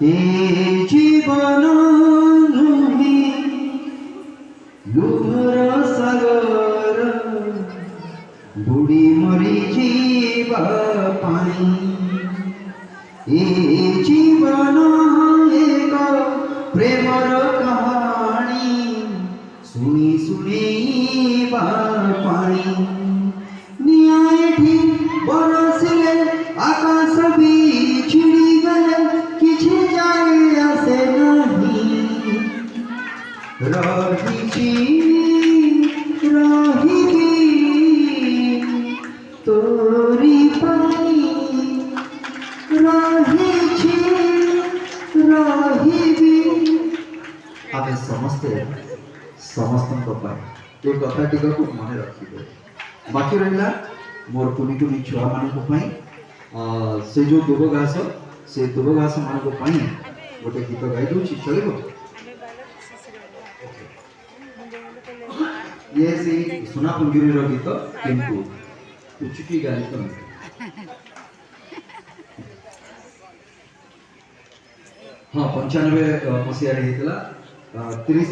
ए जीवन नुहे लुहर सागर बुड़ी मरी जीवा पाई ए जीवन एक प्रेमर कहानी सुनी सुनी पाई नियाठी बरसिले आकाश भी छिड़ी गले किछि जाए आसे नहीं रहिछि रहिबी तोरी पाई रहिछि रहिबी आमे समस्ते समस्त ये कथाटी को मन रखिए बाकी रहा मोर कुनी कुनी छुआ मान से जो दुब घास से दुब घास मान गोटे गीत गाई दूसरी चलो ये से सोना पुंजुरी गीत किंतु कुचुकी गाई तो हाँ 95 मसीह 30